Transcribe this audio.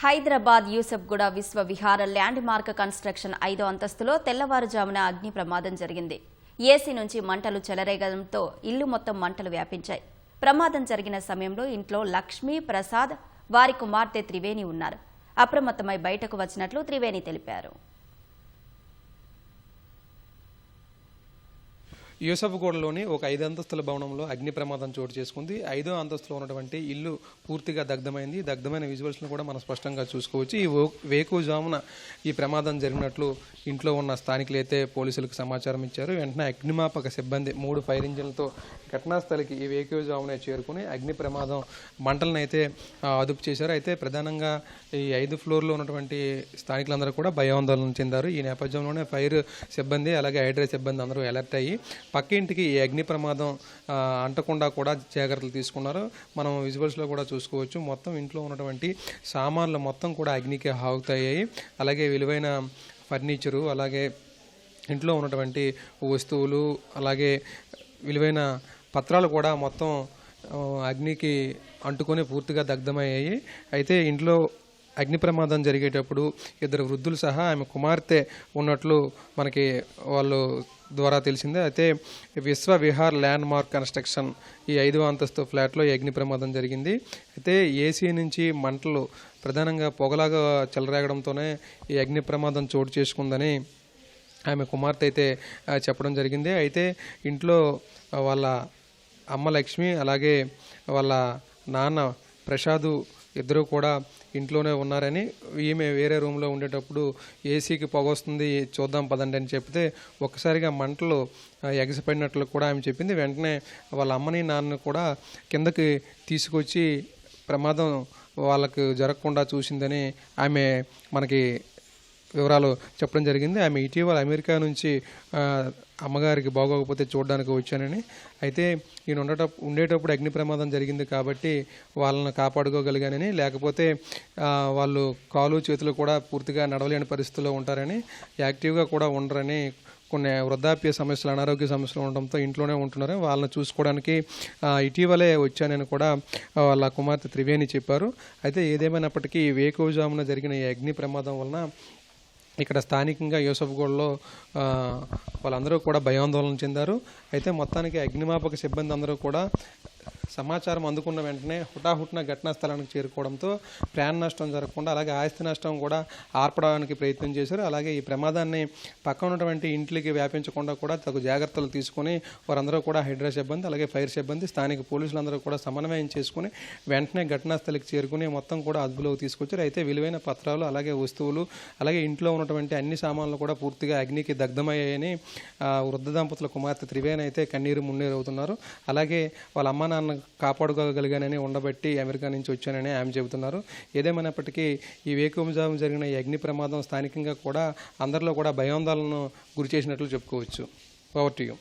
Hyderabad Yousufguda Vishwavihara landmark construction 5వ అంతస్తులో తెల్లవారుజామున అగ్ని ప్రమాదం జరిగింది. ఏసీ నుంచి మంటలు చెలరేగడంతో ఇల్లు మొత్తం మంటలు వ్యాపించాయి. ప్రమాదం జరిగిన సమయంలో ఇంట్లో లక్ష్మీ, ప్రసాద్, వారి కుమార్తె త్రివేణి ఉన్నారు. అప్రమత్తమై బయటకు వచ్చినట్లు త్రివేణి తెలిపారు. యూసఫ్గూడలోని ఒక 5 అంతస్తుల భవనంలో అగ్ని ప్రమాదం చోటు చేసుకుంది. 5వ అంతస్తులో ఉన్నటువంటి ఇల్లు పూర్తిగా దగ్ధమైంది. దగ్ధమైన విజువల్స్ను కూడా మనం స్పష్టంగా చూసుకోవచ్చు. ఈ వేకువజామున ఈ ప్రమాదం జరిగినట్లు ఇంట్లో ఉన్న స్థానికులైతే పోలీసులకు సమాచారం ఇచ్చారు. వెంటనే అగ్నిమాపక సిబ్బంది 3 ఫైర్ ఇంజిన్లతో ఘటనాస్థలికి ఈ వేకువజామునే చేరుకుని అగ్ని ప్రమాదం మంటలను అయితే అదుపు చేశారు. అయితే ప్రధానంగా ఈ 5 ఫ్లోర్లో ఉన్నటువంటి స్థానికులందరూ కూడా భయాందోళన చెందారు. ఈ నేపథ్యంలోనే ఫైర్ సిబ్బంది అలాగే హైడ్రా సిబ్బంది అందరూ అలర్ట్ అయ్యి పక్క ఇంటికి ఈ అగ్ని ప్రమాదం అంటకుండా కూడా జాగ్రత్తలు తీసుకున్నారు. మనం విజువల్స్లో కూడా చూసుకోవచ్చు. మొత్తం ఇంట్లో ఉన్నటువంటి సామాన్లు మొత్తం కూడా అగ్నికి ఆహుతయ్యాయి. అలాగే విలువైన ఫర్నిచరు, అలాగే ఇంట్లో ఉన్నటువంటి వస్తువులు, అలాగే విలువైన పత్రాలు కూడా మొత్తం అగ్నికి అంటుకొని పూర్తిగా దగ్ధమయ్యాయి. అయితే ఇంట్లో అగ్ని ప్రమాదం జరిగేటప్పుడు 2 వృద్ధులు సహా ఆమె కుమార్తె ఉన్నట్లు మనకి వాళ్ళు ద్వారా తెలిసిందే. అయితే విశ్వవిహార్ ల్యాండ్ మార్క్ కన్స్ట్రక్షన్ ఈ 5వ అంతస్తు ఫ్లాట్లో ఈ అగ్ని ప్రమాదం జరిగింది. అయితే ఏసీ నుంచి మంటలు ప్రధానంగా పొగలాగా చెలరేగడంతోనే ఈ అగ్ని ప్రమాదం చోటు చేసుకుందని ఆమె కుమార్తె అయితే చెప్పడం జరిగింది. అయితే ఇంట్లో వాళ్ళ అమ్మ లక్ష్మి అలాగే వాళ్ళ నాన్న ప్రసాద్ ఇద్దరు కూడా ఇంట్లోనే ఉన్నారని, ఈమె వేరే రూమ్లో ఉండేటప్పుడు ఏసీకి పొగ వస్తుంది చూద్దాం పదండి అని చెప్తే ఒక్కసారిగా మంటలు ఎగసిపడినట్లు కూడా ఆమె చెప్పింది. వెంటనే వాళ్ళ అమ్మని నాన్నని కూడా కిందకి తీసుకొచ్చి ప్రమాదం వాళ్ళకు జరగకుండా చూసిందని ఆమె మనకి వివరాలు చెప్పడం జరిగింది. ఆమె ఇటీవల అమెరికా నుంచి అమ్మగారికి బాగోకపోతే చూడడానికి వచ్చానని, అయితే ఈయన ఉండేటప్పుడు అగ్ని ప్రమాదం జరిగింది కాబట్టి వాళ్ళని కాపాడుకోగలిగానని, లేకపోతే వాళ్ళు కాలు చేతులు కూడా పూర్తిగా నడవలేని పరిస్థితుల్లో ఉంటారని, యాక్టివ్గా కూడా ఉండరని, కొన్ని వృద్ధాప్య సమస్యలు, అనారోగ్య సమస్యలు ఉండడంతో ఇంట్లోనే ఉంటున్నారు, వాళ్ళని చూసుకోవడానికి ఇటీవలే వచ్చానని కూడా వాళ్ళ కుమార్తె త్రివేణి చెప్పారు. అయితే ఏదేమైనప్పటికీ వేకువజామున జరిగిన ఈ అగ్ని ప్రమాదం వలన ఇక్కడ స్థానికంగా యూసఫ్గూడలో వాళ్ళందరూ కూడా భయాందోళన చెందారు. అయితే మొత్తానికి అగ్నిమాపక సిబ్బంది అందరూ కూడా సమాచారం అందుకున్న వెంటనే హుటాహుటిన ఘటనా స్థలానికి చేరుకోవడంతో ప్రాణ నష్టం జరగకుండా అలాగే ఆస్తి నష్టం కూడా ఆర్పడానికి ప్రయత్నం చేశారు. అలాగే ఈ ప్రమాదాన్ని పక్కన ఉన్నటువంటి ఇంట్లోకి వ్యాపించకుండా కూడా తగు జాగ్రత్తలు తీసుకుని వారందరూ కూడా హైడ్రా సిబ్బంది అలాగే ఫైర్ సిబ్బంది స్థానిక పోలీసులందరూ కూడా సమన్వయం చేసుకుని వెంటనే ఘటనా స్థలికి చేరుకుని మొత్తం కూడా అదుపులోకి తీసుకొచ్చారు. అయితే విలువైన పత్రాలు అలాగే వస్తువులు అలాగే ఇంట్లో ఉన్నటువంటి అన్ని సామాన్లు కూడా పూర్తిగా అగ్నికి దగ్ధమయ్యాయని వృద్ధ దంపతుల కుమార్తె త్రివేణి అయితే కన్నీరు మున్నీరు అవుతున్నారు. అలాగే వాళ్ళ అమ్మ నాన్న కాపాడుకోగలిగానని ఉండబట్టి అమెరికా నుంచి వచ్చానని ఆమె చెబుతున్నారు. ఏదేమైనప్పటికీ ఈ వేకువజాము జరిగిన ఈ అగ్ని ప్రమాదం స్థానికంగా కూడా అందరిలో కూడా భయాందోళనను గురి చేసినట్లు చెప్పుకోవచ్చు. Over to you.